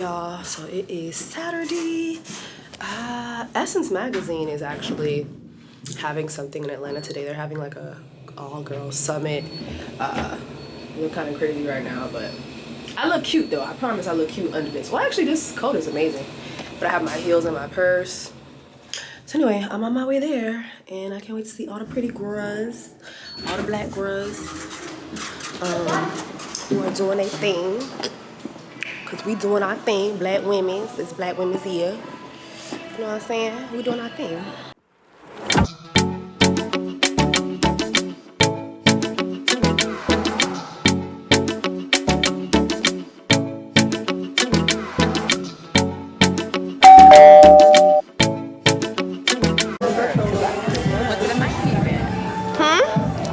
Y'all, so it is Saturday. Essence Magazine is actually having something in Atlanta today. They're having like a all-girls summit. We look kind of crazy right now, but I look cute though. I promise I look cute under this. Well, actually, this coat is amazing. But I have my heels in my purse. So anyway, I'm on my way there, and I can't wait to see all the pretty girls, all the black girls who are doing their thing. Cause we doing our thing, black women, since black women's here. You know what I'm saying? We doing our thing.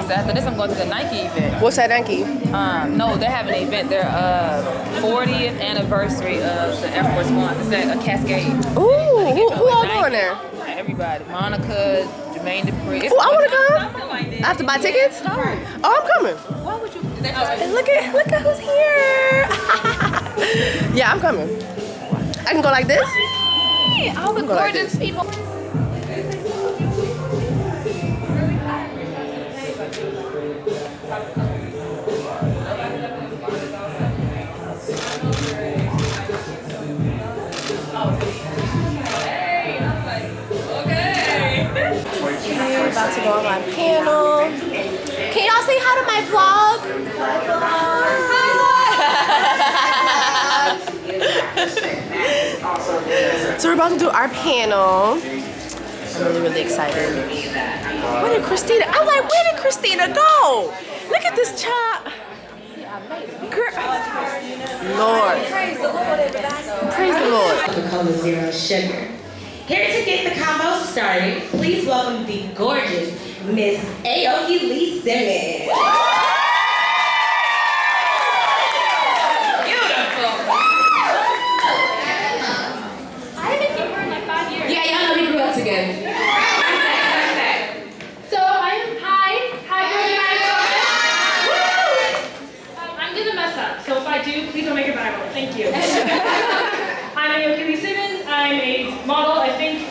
After this, I'm going to the Nike event. What's that Nike? No, they're having an event. Their 40th anniversary of the Air Force One. It's at a Cascade. Ooh, who all going there? Everybody. Monica, Jermaine Dupri. Ooh, I want to come. I have to buy tickets? Oh, I'm coming. Why would you? Look at who's here. Yeah, I'm coming. I can go like this? All the gorgeous people. Okay, about to go on my panel. Can y'all say hi to my vlog? So we're about to do our panel. I'm really excited. Where did Christina? I'm like, where did Christina go? Look at this child. Girl. Lord. Praise the Lord. Coca-Cola Zero Sugar. Here to get the combo started, please welcome the gorgeous Miss Aoki Lee Simmons. Beautiful. I haven't seen her in like 5 years. Yeah, y'all know we grew up together. So hi guys. I'm gonna mess up. So if I do, please don't make it viral. Thank you. I'm Aoki Lee Simmons. I'm a model, I think,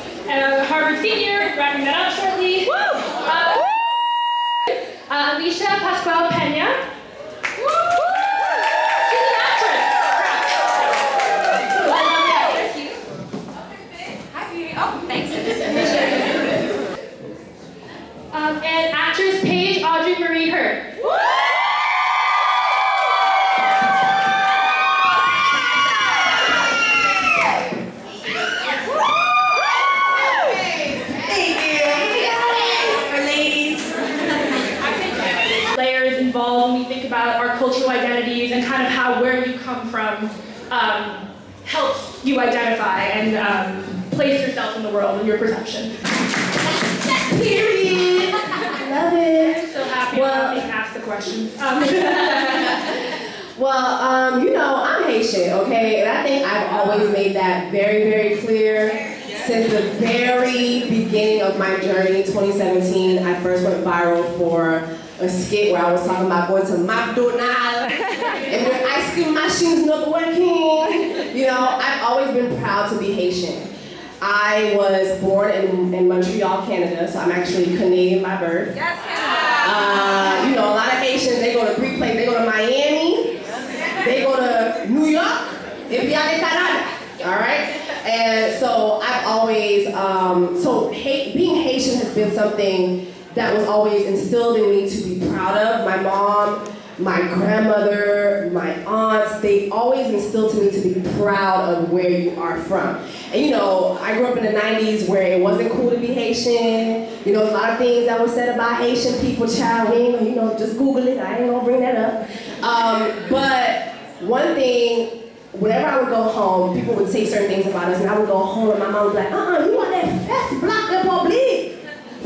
Harvard senior, wrapping that up shortly. Alicia Pascual Pena. She's an actress. I love that. Thank you. Hi, beauty. Oh, thanks. And actress Paige Audrey Marie Hurd. Layers involved when we think about our cultural identities and kind of how where you come from helps you identify and place yourself in the world and your perception. Period. Love it. I'm so happy Well- to ask the questions. Well, you know, I'm Haitian, okay? And I think I've always made that very, very clear since the very beginning of my journey, 2017. I first went viral for a skit where I was talking about going to McDonald's and their ice cream machines not working. You know, I've always been proud to be Haitian. I was born in Montreal, Canada, so I'm actually Canadian by birth. You know, a lot of Haitians, they go to Greek places, they go to Miami, they go to New York, they be out in Canada, all right? And so I've always, being Haitian has been something that was always instilled in me to be proud of. My mom, my grandmother, my aunts, they always instilled to me to be proud of where you are from. And you know, I grew up in the 90s where it wasn't cool to be Haitian. You know, a lot of things that were said about Haitian people, child, we ain't, you know, just Google it, I ain't gonna bring that up. But one thing, whenever I would go home, people would say certain things about us, and I would go home and my mom would be like, you are that first black republic.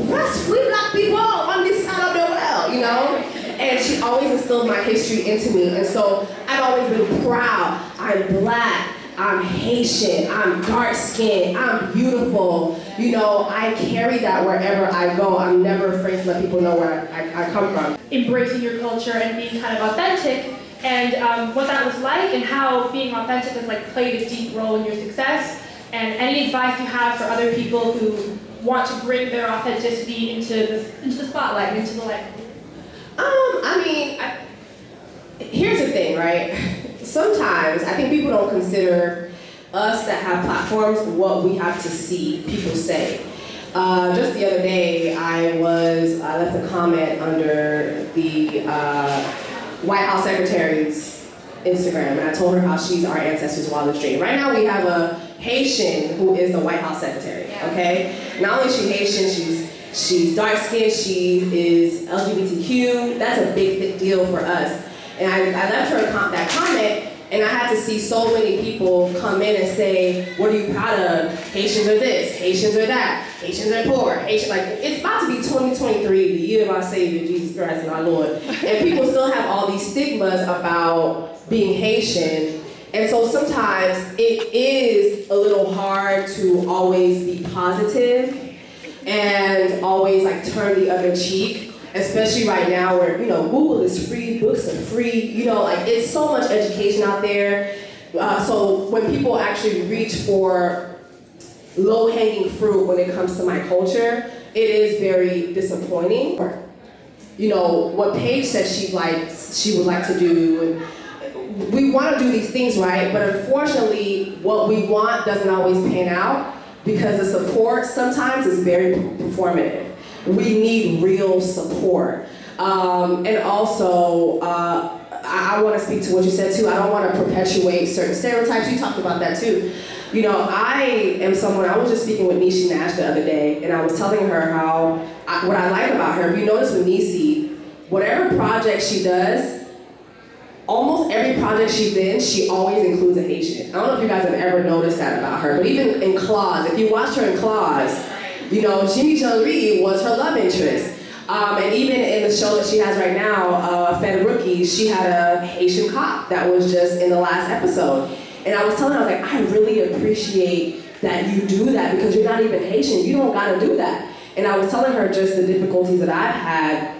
First free black people on this side of the world, you know? And she always instilled my history into me. And so I've always been proud. I'm black, I'm Haitian, I'm dark skinned, I'm beautiful. You know, I carry that wherever I go. I'm never afraid to let people know where I come from. Embracing your culture and being kind of authentic and what that was like, and how being authentic has like played a deep role in your success, and any advice you have for other people who want to bring their authenticity into the spotlight, into the light. Here's the thing, right? Sometimes I think people don't consider us that have platforms what we have to see people say. Just the other day, I left a comment under the White House Secretary's Instagram, and I told her how she's our ancestors' wildest dream. Right now, we have a Haitian who is the White House Secretary. Okay, not only is she Haitian, she's dark skinned, she is LGBTQ. That's a big deal for us. And I left her that comment. And I had to see so many people come in and say, what are you proud of? Haitians are this, Haitians are that, Haitians are poor, it's about to be 2023, the year of our Savior, Jesus Christ and our Lord. And people still have all these stigmas about being Haitian. And so sometimes it is a little hard to always be positive and always like turn the other cheek. Especially right now where, Google is free, books are free, it's so much education out there. So when people actually reach for low-hanging fruit when it comes to my culture, it is very disappointing. What Paige said she would like to do, and we want to do these things, right? But unfortunately, what we want doesn't always pan out because the support sometimes is very performative. We need real support. And also, I want to speak to what you said too. I don't want to perpetuate certain stereotypes. You talked about that too. I am someone, I was just speaking with Nishi Nash the other day, and I was telling her what I like about her. If you notice with Nishi, whatever project she does, almost every project she's in, she always includes a Haitian. I don't know if you guys have ever noticed that about her, but even in Claws, if you watch her in Claws, Jimmy Jean-Louis was her love interest. And even in the show that she has right now, Fed Rookies, she had a Haitian cop that was just in the last episode. And I was telling her, I was like, I really appreciate that you do that because you're not even Haitian. You don't gotta do that. And I was telling her just the difficulties that I've had.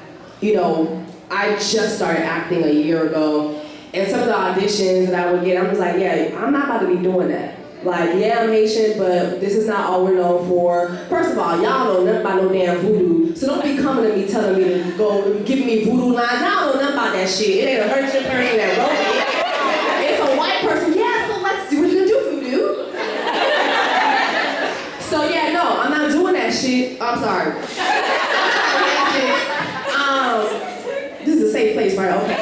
I just started acting a year ago. And some of the auditions that I would get, I'm just like, yeah, I'm not about to be doing that. I'm Haitian, but this is not all we're known for. First of all, y'all know nothing about no damn voodoo. So don't be coming to me telling me to go give me voodoo lines. Y'all know nothing about that shit. It ain't a Haitian person that wrote it. It's a white person. Yeah, so let's do what you do, voodoo. So yeah, no, I'm not doing that shit. I'm sorry. This is a safe place, right? Okay.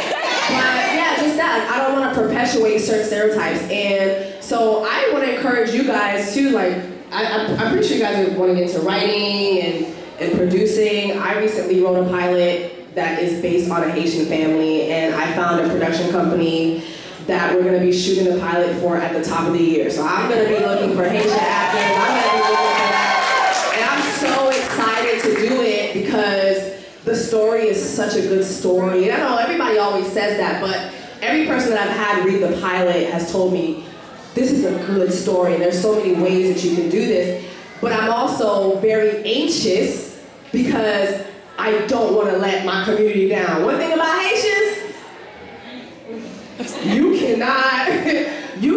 But yeah, just that. I don't want to perpetuate certain stereotypes. And so I want to encourage you guys too, I'm pretty sure you guys want to get into writing and producing. I recently wrote a pilot that is based on a Haitian family, and I found a production company that we're going to be shooting the pilot for at the top of the year. So I'm going to be looking for Haitian actors. I'm going to be looking for that. And I'm so excited to do it because the story is such a good story. And I know everybody always says that, but every person that I've had read the pilot has told me, this is a good story, and there's so many ways that you can do this. But I'm also very anxious because I don't want to let my community down. One thing about Haitians, you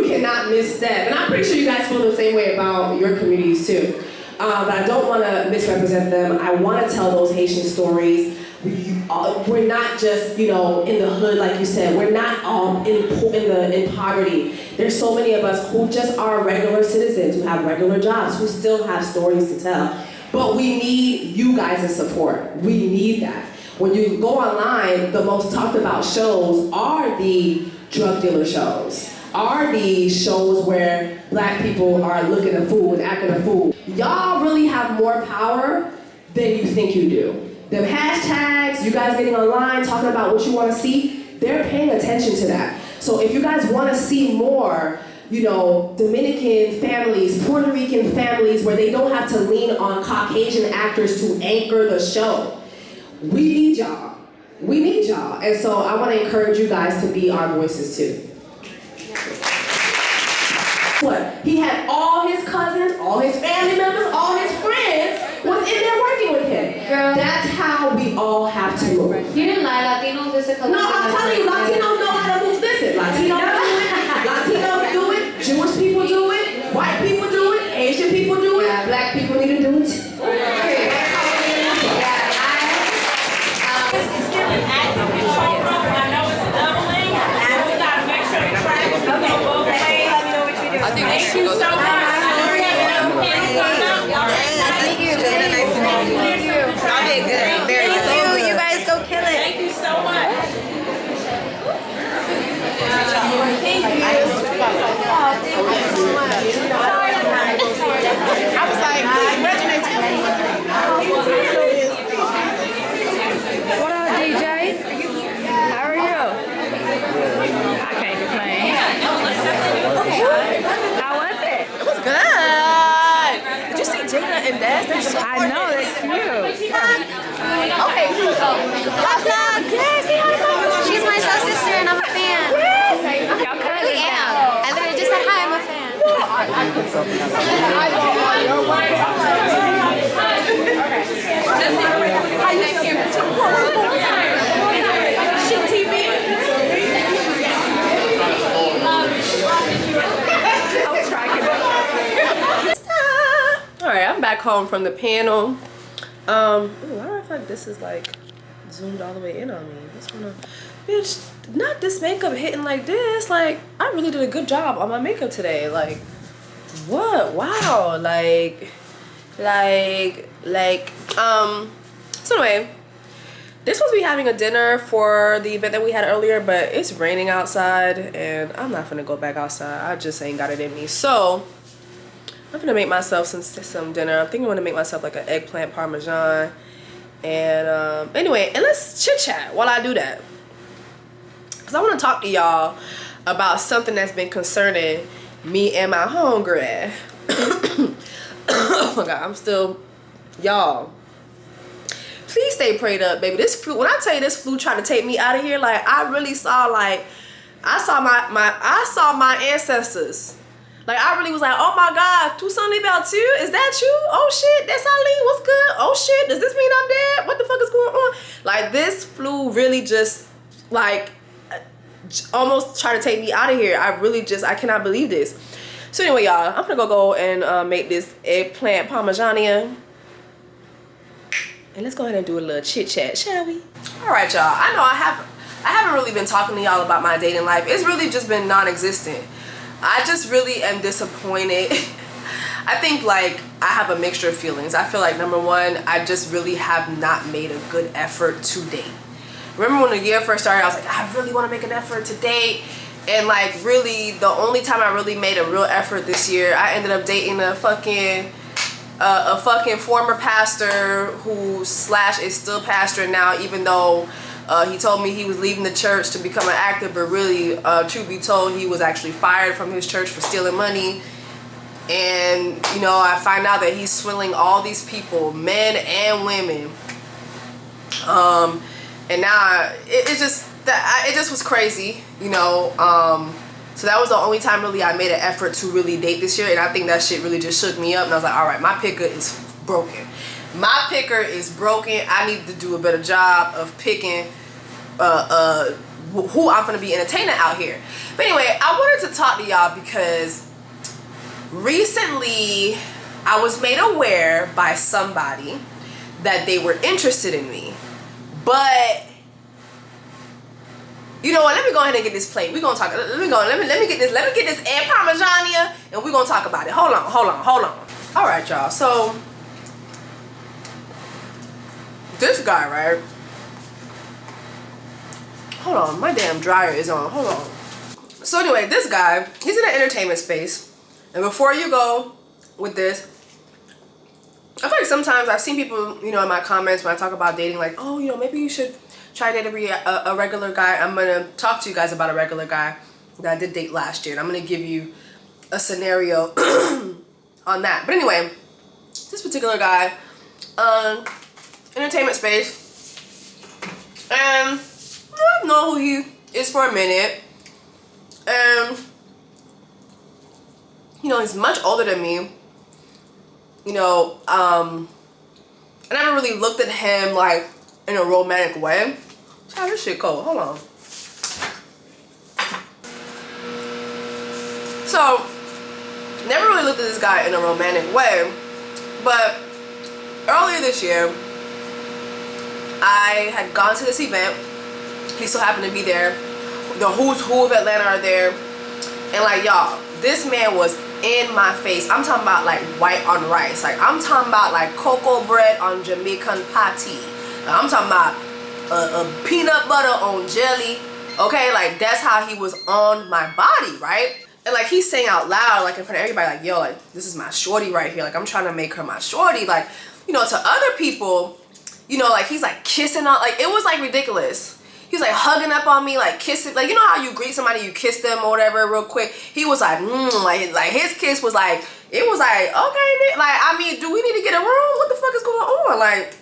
cannot misstep. And I'm pretty sure you guys feel the same way about your communities too. But I don't want to misrepresent them. I want to tell those Haitian stories. We're not just, in the hood, like you said. We're not in poverty. There's so many of us who just are regular citizens, who have regular jobs, who still have stories to tell. But we need you guys' support. We need that. When you go online, the most talked about shows are the drug dealer shows, are the shows where black people are looking a fool and acting a fool. Y'all really have more power than you think you do. Them hashtags, you guys getting online, talking about what you want to see, they're paying attention to that. So if you guys want to see more, Dominican families, Puerto Rican families, where they don't have to lean on Caucasian actors to anchor the show, we need y'all. We need y'all. And so I want to encourage you guys to be our voices too. What? He had all his cousins, all his family members, all his friends was in there working with him. Girl. That's how we all have to move. You didn't lie, Latinos is a culture. No, I'm telling you, Latinos know how to move White people do it, Asian people do it, black people need to do it too. I think we should go there. Y'all did good. Very good. You guys go kill it. Thank you so much. I was like, Reggie, What up, DJ? How are you? I can't complain. How was it? It was good. Did you see Jada and Des? They're so I know, they're cute. Okay, What's up? Jessie, she's my soul sister and I'm a fan. Y'all cousins I am. now. I literally just said hi, I'm a fan. Alright, I'm back home from the panel. Why do I feel like this is like zoomed all the way in on me? What's going on? Bitch, not this makeup hitting like this. Like, I really did a good job on my makeup today. Like, what? Wow. So anyway, this was we having a dinner for the event that we had earlier, but it's raining outside and I'm not gonna go back outside. I just ain't got it in me. So I'm gonna make myself some dinner. I'm thinking I'm gonna make myself like an eggplant parmesan. And anyway, and let's chit chat while I do that. Cause I wanna talk to y'all about something that's been concerning me and my homegirl. Oh my God, I'm still, y'all. Please stay prayed up, baby. This flu, when I tell you this flu trying to take me out of here, like I really saw like, I saw my ancestors. Like I really was like, oh my God, tout son about you? Is that you? Oh shit, that's Eileen, what's good? Oh shit, does this mean I'm dead? What the fuck is going on? Like this flu really just like almost trying to take me out of here. I cannot believe this. So anyway, y'all, I'm gonna go and make this eggplant parmesan. And let's go ahead and do a little chit chat, shall we? All right, y'all. I know I haven't really been talking to y'all about my dating life. It's really just been non-existent. I just really am disappointed. I think like I have a mixture of feelings. I feel like number one, I just really have not made a good effort to date. Remember when the year first started, I was like, I really want to make an effort to date. And like really, the only time I really made a real effort this year, I ended up dating a fucking former pastor who / is still pastoring now, even though he told me he was leaving the church to become an actor, but really, truth be told, he was actually fired from his church for stealing money. And you know, I find out that he's swindling all these people, men and women. And now it just was crazy, you know. So that was the only time really I made an effort to really date this year, and I think that shit really just shook me up. And I was like, all right, my picker is broken. My picker is broken. I need to do a better job of picking who I'm gonna be entertaining out here. But anyway, I wanted to talk to y'all because recently I was made aware by somebody that they were interested in me. But you know what? Let me go ahead and get this plate. We're gonna talk. Let me get this egg parmesan here, and we're gonna talk about it. Hold on. All right, y'all. So this guy, right? Hold on, my damn dryer is on. Hold on. So anyway, this guy, he's in the entertainment space. And before you go with this, I feel like sometimes I've seen people, you know, in my comments when I talk about dating, like, oh, you know, maybe you should try to date a regular guy. I'm gonna talk to you guys about a regular guy that I did date last year, and I'm gonna give you a scenario on that. But anyway, this particular guy, entertainment space, and I've known who he is for a minute, and you know, he's much older than me, you know, I never really looked at him like in a romantic way. Child, this shit cold. Hold on. So, never really really looked at this guy in a romantic way, but earlier this year, I had gone to this event. He so happened to be there. The who's who of Atlanta are there. And like, y'all, this man was in my face. I'm talking about like white on rice. Like, I'm talking about like cocoa bread on Jamaican patty. I'm talking about a peanut butter on jelly. Okay, like that's how he was on my body, right? And like he's saying out loud, like in front of everybody, like, yo, like this is my shorty right here. Like I'm trying to make her my shorty. Like, you know, to other people, you know, like he's like kissing on, like it was like ridiculous. He was like hugging up on me, like kissing, like you know how you greet somebody, you kiss them or whatever real quick. He was like, like his kiss was like, it was like, okay, like I mean, do we need to get a room? What the fuck is going on? Like,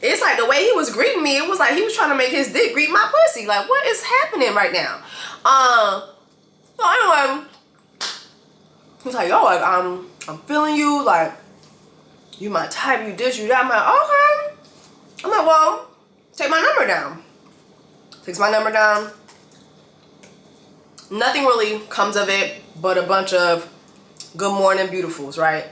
it's like the way he was greeting me, it was like he was trying to make his dick greet my pussy. Like, what is happening right now? So anyway, he was like, yo, like I'm feeling you, like you my type, you this, you that. I'm like, okay. I'm like, well, take my number down. Takes my number down. Nothing really comes of it but a bunch of good morning beautifuls, right?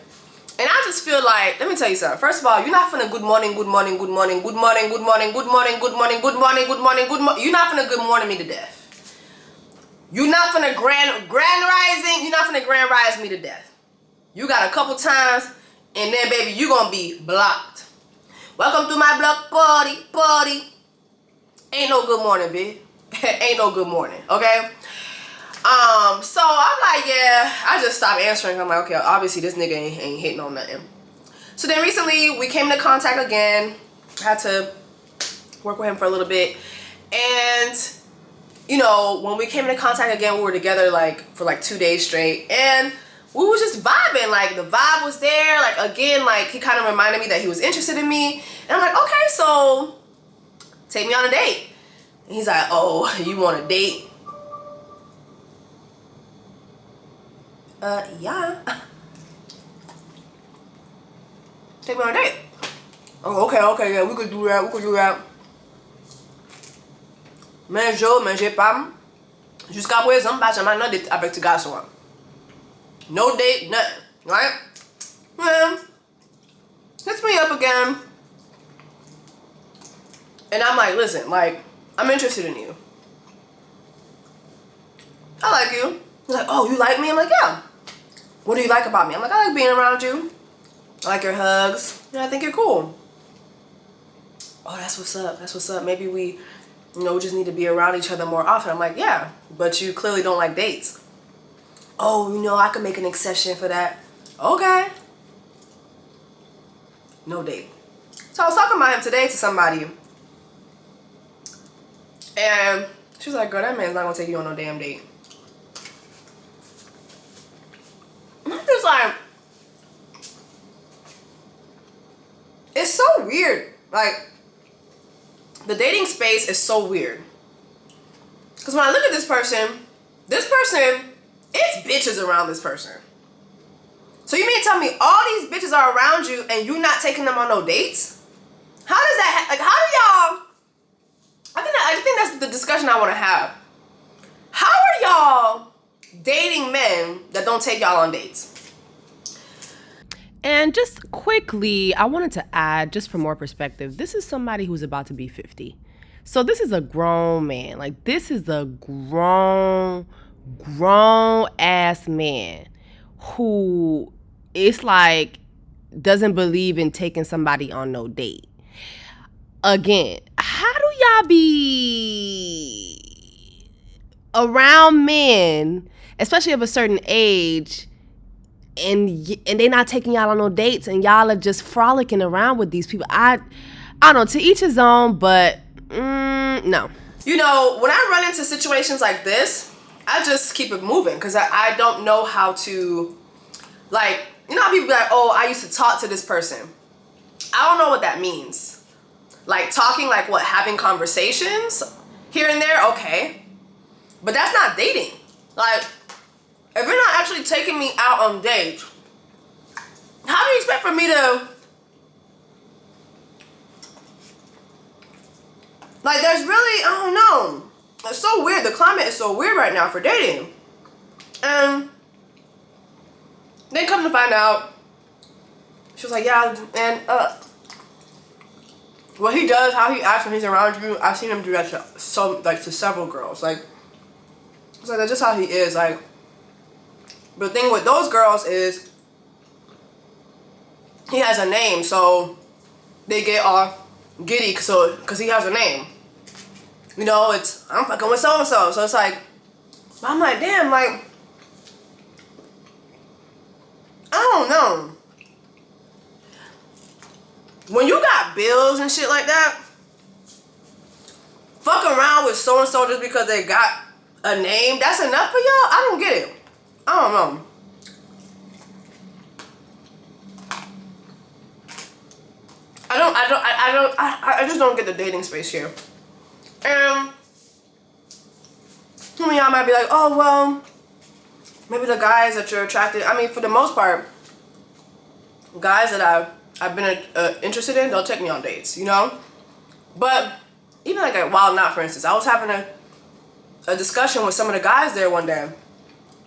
And I just feel like, let me tell you something. First of all, you're not finna good morning, good morning, good morning, good morning, good morning, good morning, good morning, good morning, good morning, good morning. You're not finna good morning me to death. You're not finna grand rising. You're not finna grand rise me to death. You got a couple times, and then baby, you gonna be blocked. Welcome to my block party. Ain't no good morning, bitch. Ain't no good morning, okay? So I'm like, yeah, I just stopped answering. I'm like, okay, obviously this nigga ain't hitting on nothing. So then recently we came into contact again. I had to work with him for a little bit. And, you know, when we came into contact again, we were together like for like 2 days straight. And we was just vibing. Like the vibe was there. Like again, like he kind of reminded me that he was interested in me. And I'm like, okay, so take me on a date. And he's like, oh, you want a date? Yeah. Take me on a date. Oh, okay, yeah, we could do that. Mais j'ai pas. Jusqu'à présent, pas jamais non date avec ce garçon. No date, nothing, right? Man, hits me up again. And I'm like, listen, like, I'm interested in you. I like you. He's like, oh, you like me? I'm like, yeah. What do you like about me? I'm like, I like being around you. I like your hugs. And I think you're cool. Oh, that's what's up. That's what's up. Maybe we, you know, we just need to be around each other more often. I'm like, yeah, but you clearly don't like dates. Oh, you know, I could make an exception for that. Okay. No date. So I was talking about him today to somebody. And she was like, girl, that man's not gonna take you on no damn date. I'm just like, it's so weird. Like, the dating space is so weird. Because when I look at this person, it's bitches around this person. So you mean to tell me all these bitches are around you and you not taking them on no dates? How does that, like, how do y'all, I think that's the discussion I want to have. How are y'all dating men that don't take y'all on dates? And just quickly, I wanted to add, just for more perspective, this is somebody who's about to be 50. So this is a grown man. Like, this is a grown ass man who it's like doesn't believe in taking somebody on no date. Again, how do y'all be around men, especially of a certain age, and they not taking y'all on no dates, and y'all are just frolicking around with these people? I don't know, to each his own, but no. You know, when I run into situations like this, I just keep it moving because I don't know how to, like, you know how people be like, oh, I used to talk to this person. I don't know what that means. Like, talking, like what, having conversations here and there, okay. But that's not dating. Like, if you're not actually taking me out on dates, how do you expect for me to, like, there's really, I don't know. It's so weird. The climate is so weird right now for dating. And Then come to find out, she was like, yeah, and what he does, how he acts when he's around you, I've seen him do that to to several girls. Like, it's like that's just how he is. Like, but the thing with those girls is he has a name, so they get all giddy because he has a name. You know, it's I'm fucking with so and so, so it's like I'm like, damn, like I don't know. When you got bills and shit like that, fuck around with so and so just because they got a name, that's enough for y'all? I don't get it. I don't know. I just don't get the dating space here. And some of y'all might be like, oh well, maybe the guys that you're attracted, I mean, for the most part, guys that I've been interested in, they'll take me on dates, you know? But even like at Wild Knot, for instance, I was having a discussion with some of the guys there one day,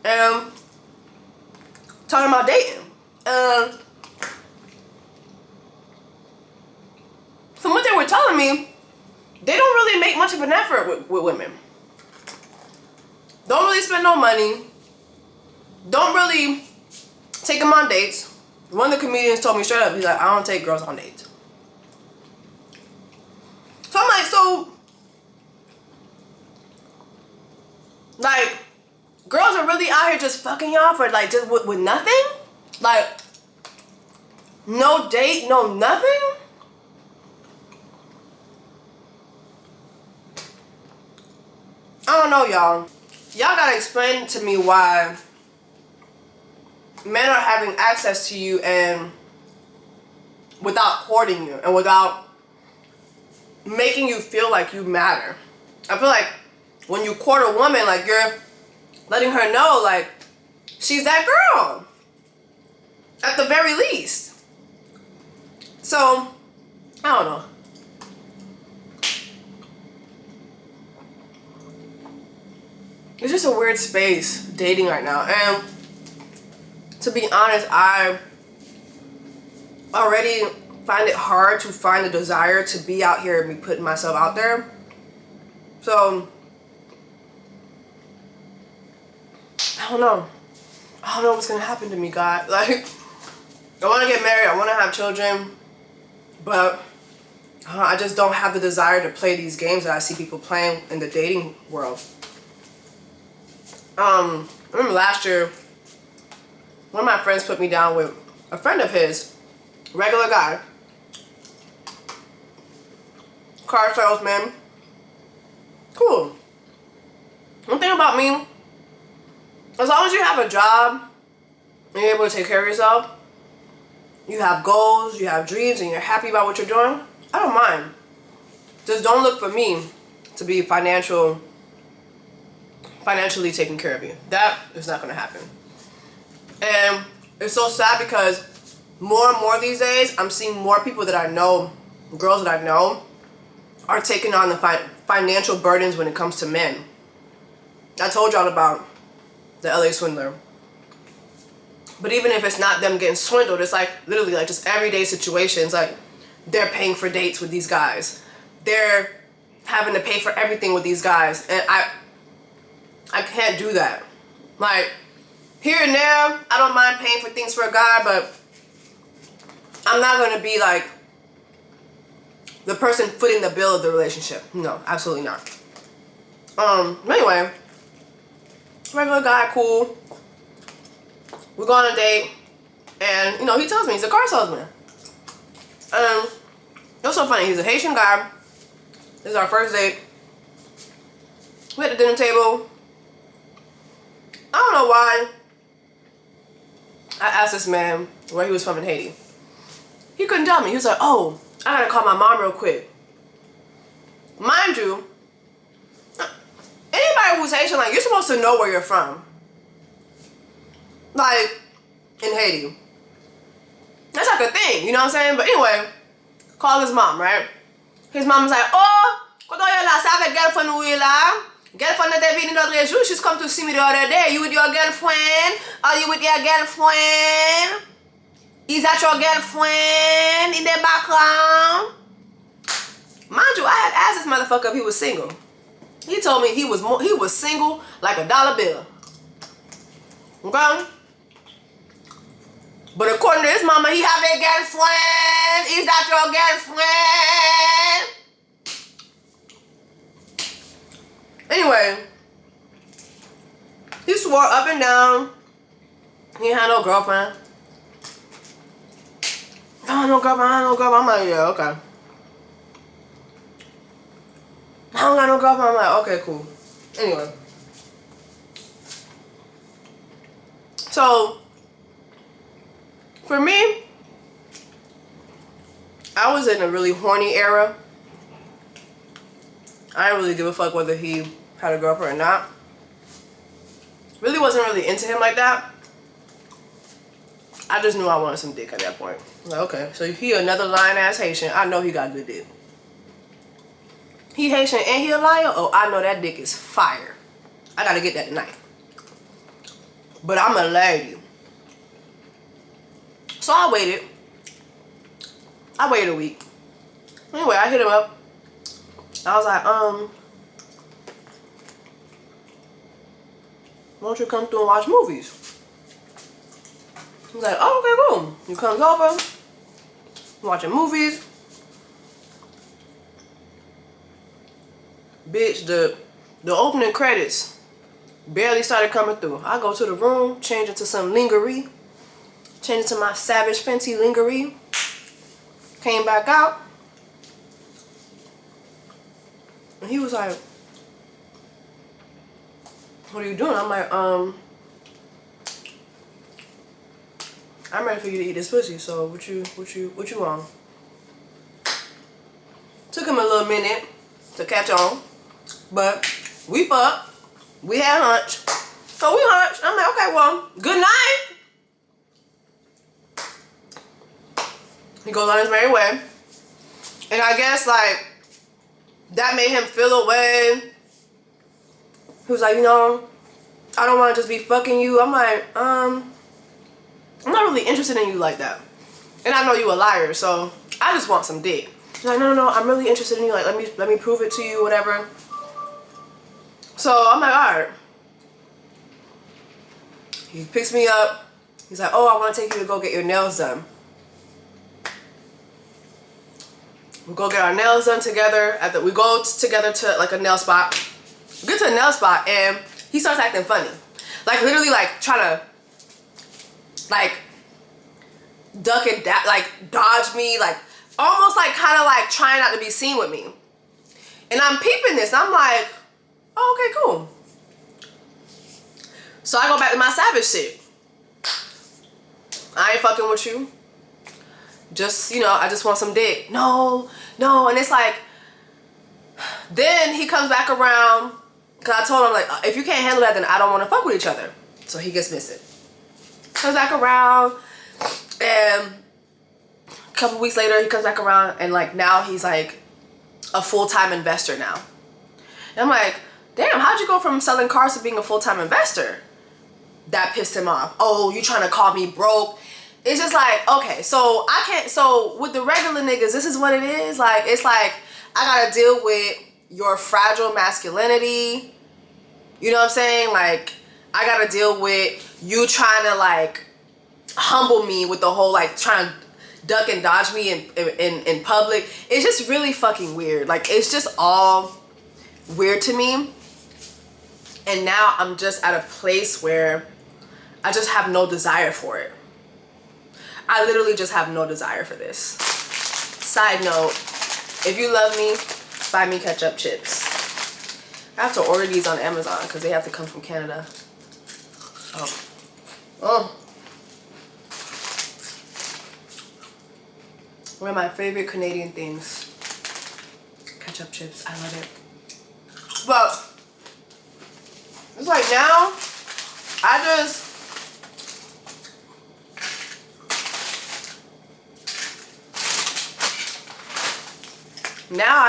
and talking about dating. From what they were telling me, they don't really make much of an effort with women. Don't really spend no money. Don't really take them on dates. One of the comedians told me straight up, he's like, I don't take girls on dates. So I'm like, so, like, girls are really out here just fucking y'all for like just with nothing? Like, no date, no nothing? I don't know, y'all. Y'all gotta explain to me why men are having access to you and without courting you and without making you feel like you matter. I feel like when you court a woman, like you're letting her know like she's that girl at the very least. So I don't know. It's just a weird space dating right now, and to be honest, I already find it hard to find the desire to be out here and be putting myself out there. So I don't know. I don't know what's gonna happen to me, God. Like, I want to get married, I want to have children, but I just don't have the desire to play these games that I see people playing in the dating world. I remember last year, one of my friends put me down with a friend of his, regular guy, car salesman, cool. One thing about me, as long as you have a job and you're able to take care of yourself, you have goals, you have dreams, and you're happy about what you're doing, I don't mind. Just don't look for me to be financially taking care of you. That is not going to happen. And it's so sad because more and more these days, I'm seeing more people that I know, girls that I know, are taking on the financial burdens when it comes to men. I told y'all about the LA swindler. But even if it's not them getting swindled, it's like literally like just everyday situations. Like they're paying for dates with these guys. They're having to pay for everything with these guys. And I can't do that. Like, here and there, I don't mind paying for things for a guy, but I'm not going to be like the person footing the bill of the relationship. No, absolutely not. Anyway, regular guy, cool. We go on a date, and, you know, he tells me he's a car salesman. It was so funny. He's a Haitian guy. This is our first date. We at the dinner table. I don't know why I asked this man where he was from in Haiti. He couldn't tell me. He was like, oh, I gotta call my mom real quick. Mind you, anybody who's Haitian, like, you're supposed to know where you're from. Like, in Haiti. That's like a thing, you know what I'm saying? But anyway, call his mom, right? His mom was like, oh, koto yo la sa avec girlfriend ou la? Girlfriend était venue l'autre jour. She's come to see me the other day. You with your girlfriend? Are you with your girlfriend? Is that your girlfriend in the background? Mind you, I had asked this motherfucker if he was single. He told me he was single like a dollar bill. Okay? But according to his mama, he have a girlfriend. Is that your girlfriend? Anyway, he swore up and down he had no girlfriend. I don't no girlfriend, I don't no girlfriend. I'm like, yeah, okay. I don't got no girlfriend. I'm like, okay, cool. Anyway. So, for me, I was in a really horny era. I didn't really give a fuck whether he had a girlfriend or not. Really wasn't really into him like that. I just knew I wanted some dick at that point. Like, okay, so he another lying ass Haitian. I know he got good dick. He Haitian and he a liar? Oh, I know that dick is fire. I gotta get that tonight. But I'm a lady. So I waited a week. Anyway, I hit him up. I was like, why don't you come through and watch movies? He's like, oh, okay, cool. He comes over, watching movies. Bitch, the opening credits barely started coming through. I go to the room, change into some lingerie. Change into my Savage Fenty lingerie. Came back out. And he was like, what are you doing? I'm like, I'm ready for you to eat this pussy, so what you want? Took him a little minute to catch on, but we fucked. We had hunch. So we hunched. I'm like, okay, well, good night. He goes on his merry way. And I guess, like, that made him feel a way. He was like, you know, I don't want to just be fucking you. I'm like, I'm not really interested in you like that. And I know you a liar, so I just want some dick. He's like, no, I'm really interested in you. Like, let me prove it to you, whatever. So I'm like, all right. He picks me up. He's like, oh, I want to take you to go get your nails done. We go get our nails done together. We go together to like a nail spot. We get to a nail spot and he starts acting funny. Like literally like trying to like duck and like dodge me. Like almost like kind of like trying not to be seen with me. And I'm peeping this. I'm like, oh, okay, cool. So I go back to my savage shit. I ain't fucking with you. Just, you know, I just want some dick. No. And it's like, then he comes back around, because I told him, like, if you can't handle that, then I don't want to fuck with each other. So he gets missing. Comes back around, and a couple weeks later, he comes back around, and, like, now he's, like, a full-time investor now. And I'm like, damn, how'd you go from selling cars to being a full-time investor? That pissed him off. Oh, you trying to call me broke? It's just like, okay, so I can't, so with the regular niggas, this is what it is. Like, it's like, I gotta deal with your fragile masculinity. You know what I'm saying? Like, I gotta deal with you trying to like humble me with the whole like trying to duck and dodge me in public. It's just really fucking weird. Like, it's just all weird to me. And now I'm just at a place where I just have no desire for it. I literally just have no desire for this. Side note, if you love me, buy me ketchup chips. I have to order these on Amazon because they have to come from Canada. Oh. One of my favorite Canadian things. Ketchup chips, I love it. But it's like now, I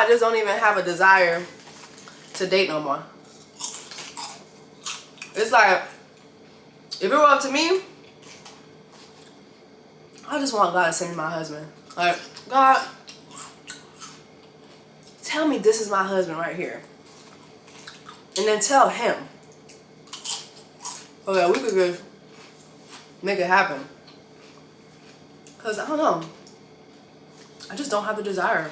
just don't even have a desire to date no more. It's like, if it were up to me, I just want God to send me my husband. Like, God, tell me this is my husband right here. And then tell him. Okay, we could just make it happen. Because, I don't know. I just don't have the desire.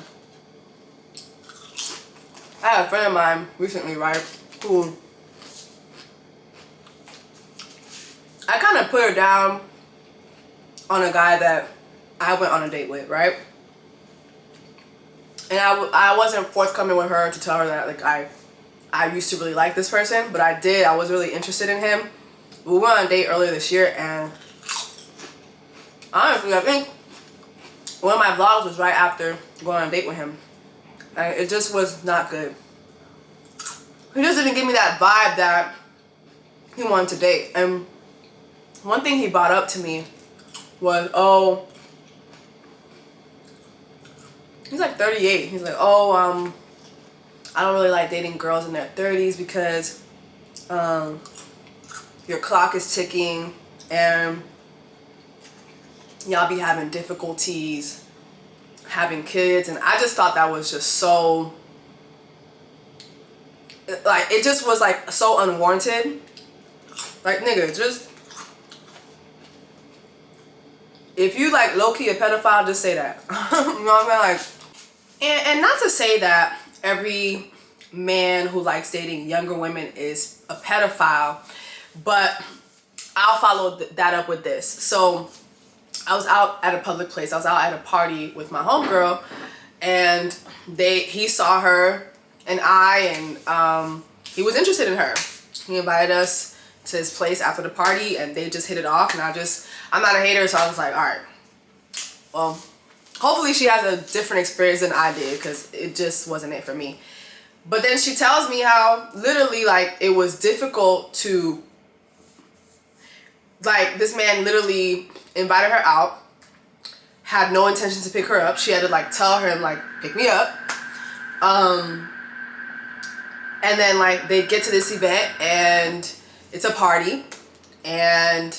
I had a friend of mine recently, right, who I kind of put her down on a guy that I went on a date with, right? And I wasn't forthcoming with her to tell her that, like, I used to really like this person, but I did. I was really interested in him. We went on a date earlier this year, and honestly, I think one of my vlogs was right after going on a date with him. And it just was not good. He just didn't give me that vibe that he wanted to date. And one thing he brought up to me was, oh, he's like 38. He's like, oh, I don't really like dating girls in their 30s because your clock is ticking and y'all be having difficulties having kids. And I just thought that was just so, like, it just was like so unwarranted. Like, nigga, just, if you like low-key a pedophile, just say that. You know what I mean? Like, and not to say that every man who likes dating younger women is a pedophile, but I'll follow that up with this. So I was out at a public place. I was out at a party with my homegirl, and he saw her and he was interested in her. He invited us to his place after the party, and they just hit it off. And I'm not a hater, so I was like, all right, well, hopefully she has a different experience than I did, because it just wasn't it for me. But then she tells me how literally, like, it was difficult to, like, this man literally invited her out, had no intention to pick her up. She had to, like, tell him, like, pick me up. And then, like, they get to this event, and it's a party, and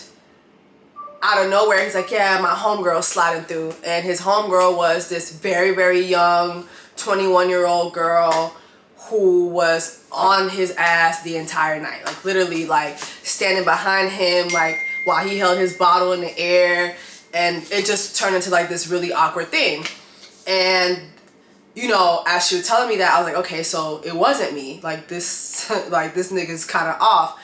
out of nowhere, he's like, yeah, my homegirl's sliding through. And his homegirl was this very, very young 21-year-old girl who was on his ass the entire night. Like, literally, like, standing behind him, like, while he held his bottle in the air. And it just turned into, like, this really awkward thing. And, you know, as she was telling me that, I was like, okay, so it wasn't me. Like, this nigga's kind of off.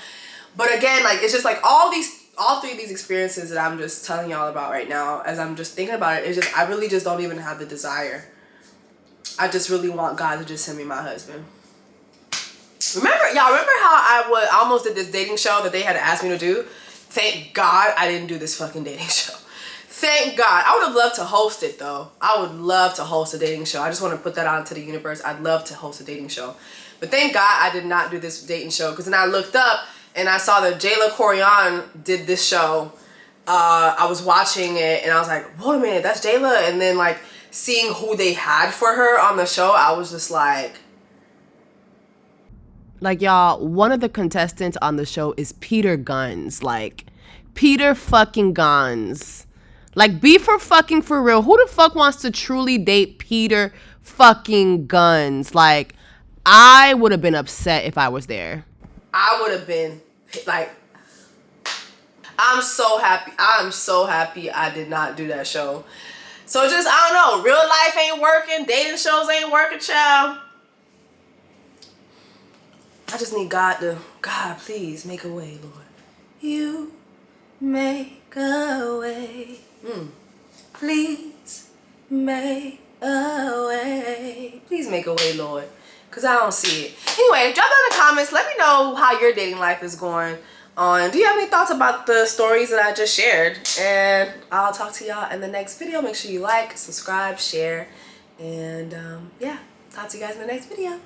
But again, like, it's just like all three of these experiences that I'm just telling y'all about right now, as I'm just thinking about it, it's just, I really just don't even have the desire. I just really want God to just send me my husband. Remember how I almost did this dating show that they had asked me to do? Thank God I didn't do this fucking dating show. Thank God. I would have loved to host it, though. I would love to host a dating show. I just want to put that out into the universe. I'd love to host a dating show. But thank God I did not do this dating show, because then I looked up and I saw that Jayla Corian did this show. I was watching it and I was like, wait a minute, that's Jayla? And then, like, seeing who they had for her on the show, I was just like, y'all, one of the contestants on the show is Peter Guns. Like, Peter fucking Guns. Like, be for real. Who the fuck wants to truly date Peter fucking Guns? Like, I would have been upset if I was there. I would have been, like, I'm so happy I did not do that show. So just, I don't know, real life ain't working, dating shows ain't working, child. I just need God, please make a way, Lord. You make a way. Please make a way. Please make a way, Lord. Because I don't see it. Anyway, drop down in the comments. Let me know how your dating life is going on. Do you have any thoughts about the stories that I just shared? And I'll talk to y'all in the next video. Make sure you like, subscribe, share. And yeah, talk to you guys in the next video.